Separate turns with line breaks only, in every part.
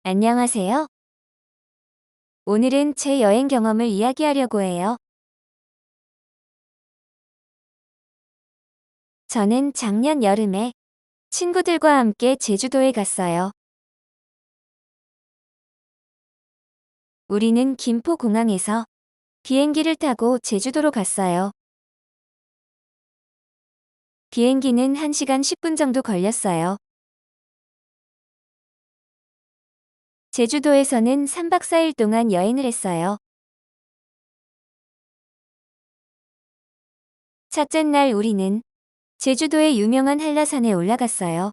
안녕하세요. 오늘은 제 여행 경험을 이야기하려고 해요. 저는 작년 여름에 친구들과 함께 제주도에 갔어요. 우리는 김포공항에서 비행기를 타고 제주도로 갔어요. 비행기는 1시간 10분 정도 걸렸어요. 제주도에서는 3박 4일 동안 여행을 했어요. 첫째 날 우리는 제주도의 유명한 한라산에 올라갔어요.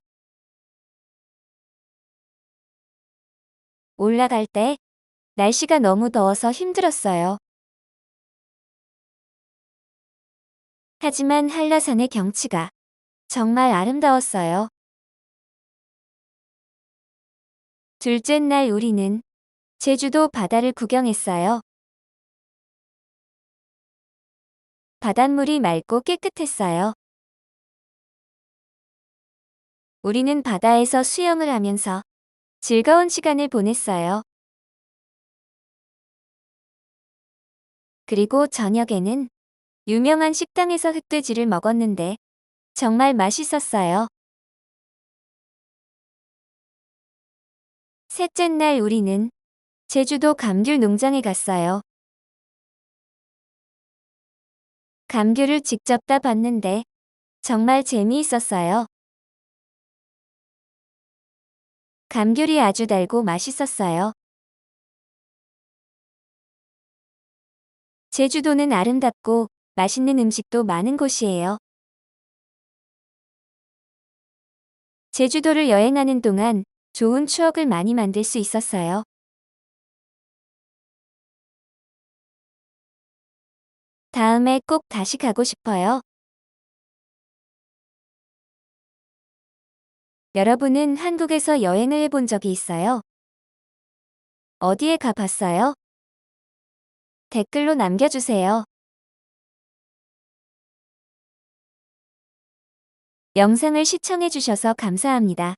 올라갈 때 날씨가 너무 더워서 힘들었어요. 하지만 한라산의 경치가 정말 아름다웠어요. 둘째 날 우리는 제주도 바다를 구경했어요. 바닷물이 맑고 깨끗했어요. 우리는 바다에서 수영을 하면서 즐거운 시간을 보냈어요. 그리고 저녁에는 유명한 식당에서 흑돼지를 먹었는데 정말 맛있었어요. 셋째 날 우리는 제주도 감귤 농장에 갔어요. 감귤을 직접 따봤는데 정말 재미있었어요. 감귤이 아주 달고 맛있었어요. 제주도는 아름답고 맛있는 음식도 많은 곳이에요. 제주도를 여행하는 동안 좋은 추억을 많이 만들 수 있었어요. 다음에 꼭 다시 가고 싶어요. 여러분은 한국에서 여행을 해본 적이 있어요? 어디에 가봤어요? 댓글로 남겨주세요. 영상을 시청해주셔서 감사합니다.